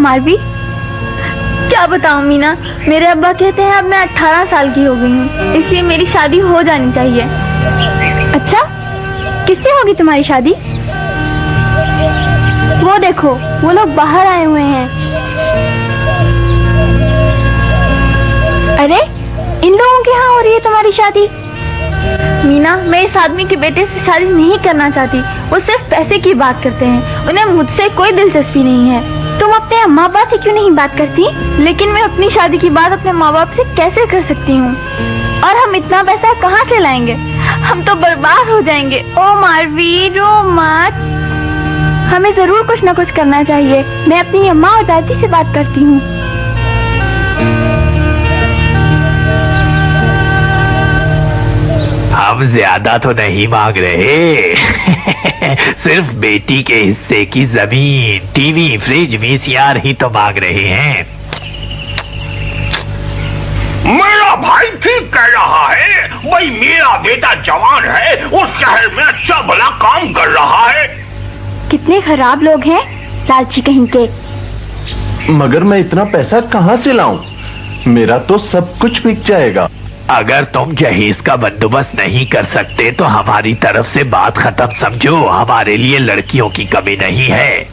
मालवी? क्या बताऊं मीना, मेरे अब्बा कहते हैं अब मैं 18 साल की हो गई हूँ, इसलिए मेरी शादी हो जानी चाहिए। अच्छा, किससे होगी तुम्हारी शादी? वो देखो, वो लोग बाहर आए हुए हैं। अरे, इन लोगों के यहाँ हो रही है तुम्हारी शादी? मीना, मैं इस आदमी के बेटे से शादी नहीं करना चाहती। वो सिर्फ पैसे की बात करते हैं, उन्हें मुझसे कोई दिलचस्पी नहीं है। तुम अपने माँ बाप से क्यों नहीं बात करती? लेकिन मैं अपनी शादी की बात अपने माँ बाप से कैसे कर सकती हूँ? और हम इतना पैसा कहाँ से लाएंगे? हम तो बर्बाद हो जाएंगे। ओ मालवी, रो मत। हमें जरूर कुछ न कुछ करना चाहिए। मैं अपनी अम्मा और दादी से बात करती हूँ। हम ज्यादा तो नहीं मांग रहे। सिर्फ बेटी के हिस्से की जमीन, टीवी, फ्रिज, वीसीआर ही तो मांग रहे हैं। मेरा भाई ठीक कह रहा है। भाई मेरा बेटा जवान है, उस शहर में अच्छा भला काम कर रहा है। कितने खराब लोग हैं, लालची कहीं के। मगर मैं इतना पैसा कहाँ से लाऊं? मेरा तो सब कुछ बिक जाएगा। अगर तुम जहेज का बंदोबस्त नहीं कर सकते तो हमारी तरफ से बात खत्म समझो। हमारे लिए लड़कियों की कमी नहीं है।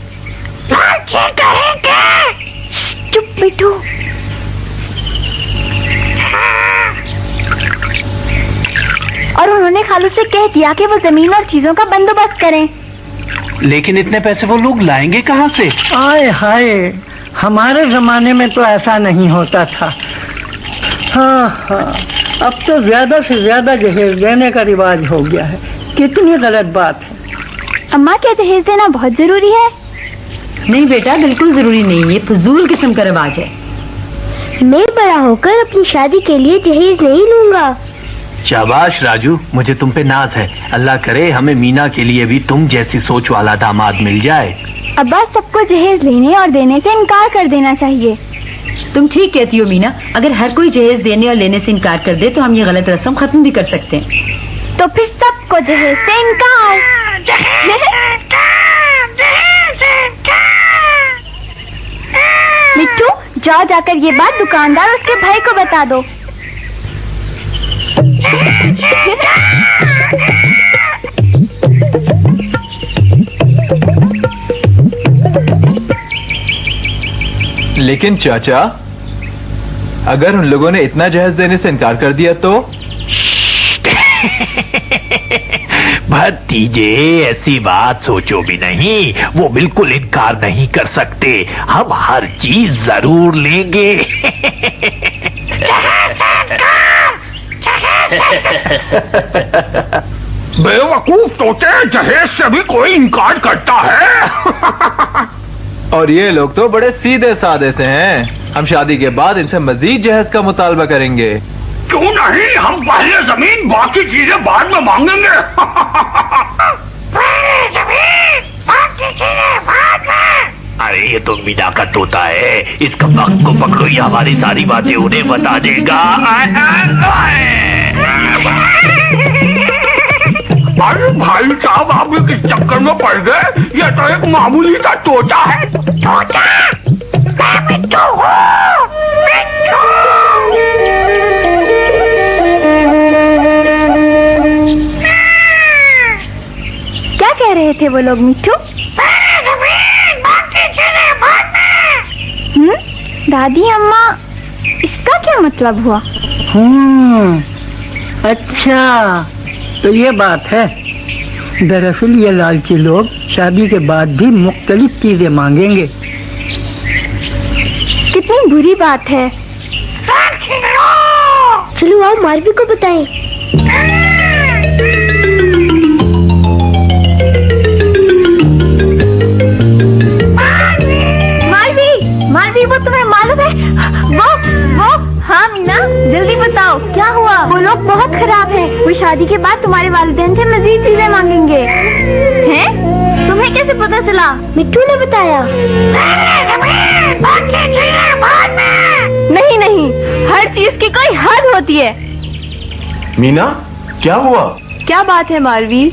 चुप बिट्टू। और उन्होंने खालू से कह दिया कि वो जमीन और चीजों का बंदोबस्त करें। लेकिन इतने पैसे वो लोग लाएंगे कहाँ से? आए हाय, हमारे जमाने में तो ऐसा नहीं होता था। हाँ, अब तो ज्यादा से ज्यादा जहेज देने का रिवाज हो गया है। कितनी गलत बात है। अम्मा, क्या जहेज देना बहुत जरूरी है? नहीं बेटा, बिल्कुल जरूरी नहीं। ये फजूल किस्म का रिवाज है। मैं बड़ा होकर अपनी शादी के लिए जहेज नहीं लूंगा। शाबाश राजू, मुझे तुम पे नाज है। अल्लाह करे हमें मीना के लिए भी तुम जैसी सोच वाला दामाद मिल जाए। अब्बा, सबको जहेज लेने और देने से इनकार कर देना चाहिए। तुम ठीक कहती हो मीना। अगर हर कोई जहेज देने और लेने से इनकार कर दे तो हम ये गलत रस्म खत्म भी कर सकते हैं। तो फिर सबको जहेज से इनकार। मिट्टू, जाओ जाकर ये बात दुकानदार और उसके भाई को बता दो। लेकिन चाचा, अगर उन लोगों ने इतना जहेज देने से इनकार कर दिया तो? भतीजे, ऐसी बात सोचो भी नहीं। वो बिल्कुल इनकार नहीं कर सकते। हम हर चीज जरूर लेंगे। बेवकूफ तोते, जहेज से भी कोई इनकार करता है। और ये लोग तो बड़े सीधे साधे से हैं। हम शादी के बाद इनसे मजीद जहेज का मुतालबा करेंगे। क्यों नहीं, हम पहले जमीन, बाकी चीजें बाद में मांगेंगे। अरे ये तो मीना का तोता है। इसका वक्त को पकड़ो, ये हमारी सारी बातें उन्हें बता देगा। अरे भाई साहब, आप भी किस चक्कर में पड़ गए? ये तो एक मामूली सा तोता है। तोता? मैं मिट्टू हूँ। मिट्टू। क्या कह रहे थे वो लोग मिट्टू? दादी अम्मा, इसका क्या मतलब हुआ? अच्छा, तो ये बात है। दरअसल ये लालची लोग शादी के बाद भी मुख्तलिफ चीजें मांगेंगे। कितनी बुरी बात है। चलो आओ मालवी को बताएं। मालवी, वो तुम्हें मालूम है? वो हाँ मीना, जल्दी बताओ क्या हुआ? वो लोग बहुत खराब हैं। वो शादी के बाद तुम्हारे वालिदैन से मजीद चीजें मांगेंगे। हैं? तुम्हें कैसे पता चला? मिट्टू ने बताया। नहीं, हर चीज की कोई हद होती है। मीना, क्या हुआ? क्या बात है मालवी?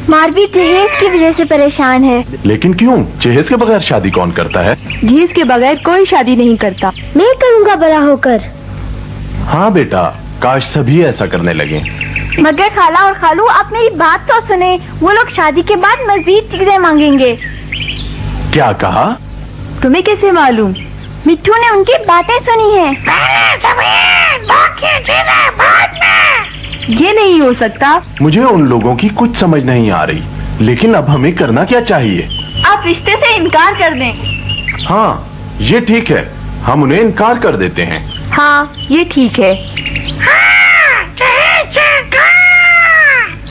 मारवी जहेज की वजह से परेशान है। लेकिन क्यों? जहेज के बगैर शादी कौन करता है? जहेज के बगैर कोई शादी नहीं करता। मैं करूँगा बड़ा होकर। हाँ बेटा, काश सभी ऐसा करने लगे। मगर खाला और खालू, आप मेरी बात तो सुने। वो लोग शादी के बाद मजीद चीजें मांगेंगे। क्या कहा? तुम्हें कैसे मालूम? मिट्टू ने उनकी बातें सुनी है। ये नहीं हो सकता। मुझे उन लोगों की कुछ समझ नहीं आ रही, लेकिन अब हमें करना क्या चाहिए? आप रिश्ते से इनकार कर दें। हाँ, ये ठीक है, हम उन्हें इनकार कर देते हैं। हाँ, ये ठीक है।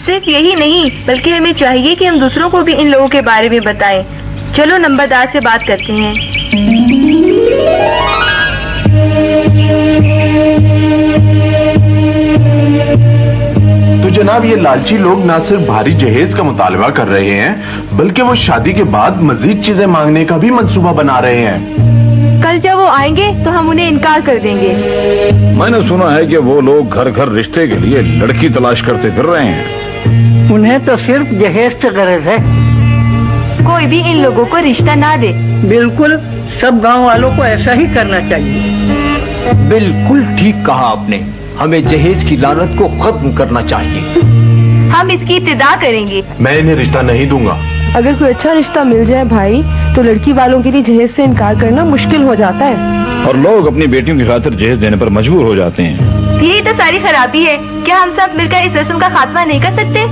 सिर्फ यही नहीं, बल्कि हमें चाहिए कि हम दूसरों को भी इन लोगों के बारे में बताएं। चलो नंबरदार से बात करते हैं। तो जनाब, ये लालची लोग ना सिर्फ भारी जहेज का मुतालबा कर रहे हैं, बल्कि वो शादी के बाद मजीद चीजें मांगने का भी मंसूबा बना रहे हैं। कल जब वो आएंगे तो हम उन्हें इनकार कर देंगे। मैंने सुना है कि वो लोग घर घर रिश्ते के लिए लड़की तलाश करते फिर रहे हैं। उन्हें तो सिर्फ जहेज से गरज है। कोई भी इन लोगों को रिश्ता ना दे। बिल्कुल, सब गांव वालों को ऐसा ही करना चाहिए। बिल्कुल ठीक कहा आपने। हमें जहेज की लानत को खत्म करना चाहिए। हम इसकी इब्तिदा करेंगे। मैं इन्हें रिश्ता नहीं दूंगा। अगर कोई अच्छा रिश्ता मिल जाए भाई, तो लड़की वालों के लिए जहेज से इनकार करना मुश्किल हो जाता है। और लोग अपनी बेटियों की खातिर जहेज देने पर मजबूर हो जाते हैं। यही तो सारी खराबी है। क्या हम सब मिलकर इस रस्म का खात्मा नहीं कर सकते?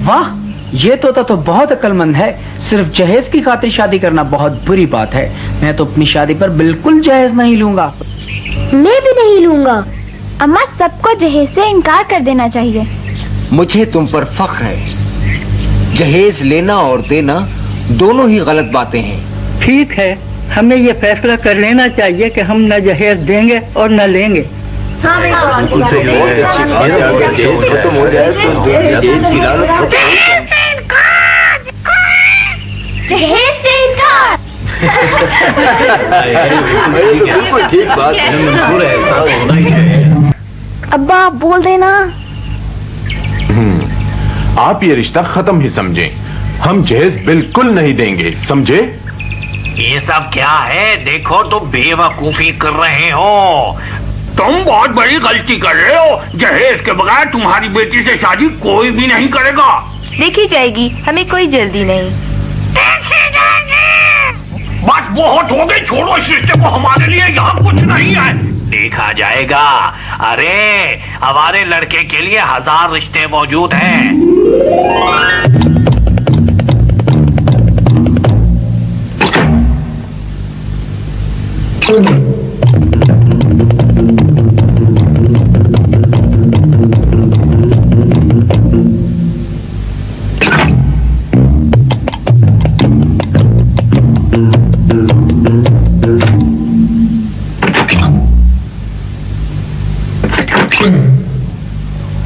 वाह, ये तोता तो बहुत अक्लमंद है। सिर्फ जहेज की खातिर शादी करना बहुत बुरी बात है। मैं तो अपनी शादी पर बिल्कुल जहेज नहीं लूंगा। मैं भी नहीं लूंगा। अम्मा, सबको जहेज से इनकार कर देना चाहिए। मुझे तुम पर फख्र है। जहेज लेना और देना दोनों ही गलत बातें हैं। ठीक है, हमें ये फैसला कर लेना चाहिए कि हम न जहेज देंगे और न लेंगे। बिल्कुल सही है। अगर जहेज खत्म हो जाए तो जहेज की लानत खत्म हो जाए। जहेज से इनकार। बिल्कुल ठीक बात है। ऐसा होना ही चाहिए। अब्बा, बोल देना। आप ये रिश्ता खत्म ही समझें। हम जहेज बिल्कुल नहीं देंगे, समझे? ये सब क्या है? देखो, तुम बेवकूफी कर रहे हो। तुम बहुत बड़ी गलती कर रहे हो। जहेज के बगैर तुम्हारी बेटी से शादी कोई भी नहीं करेगा। देखी जाएगी, हमें कोई जल्दी नहीं। बात बहुत हो गई, छोड़ो इस रिश्ते को। हमारे लिए यहाँ कुछ नहीं है। देखा जाएगा। अरे, हमारे लड़के के लिए 1000 रिश्ते मौजूद हैं।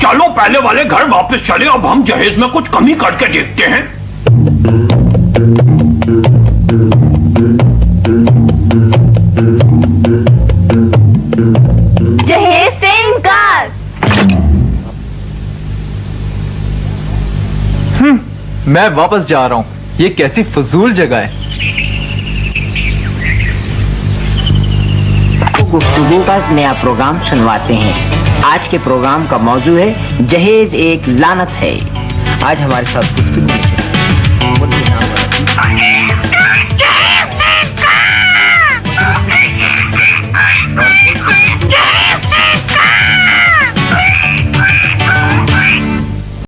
चलो पहले वाले घर वापस चले। अब हम जहेज में कुछ कमी करके देखते हैं। जहेज से इनकार। मैं वापस जा रहा हूँ। ये कैसी फजूल जगह है। गुफ्तगू का नया प्रोग्राम सुनवाते हैं। आज के प्रोग्राम का मौजू है जहेज एक लानत है। आज हमारे साथ गुफ्तगू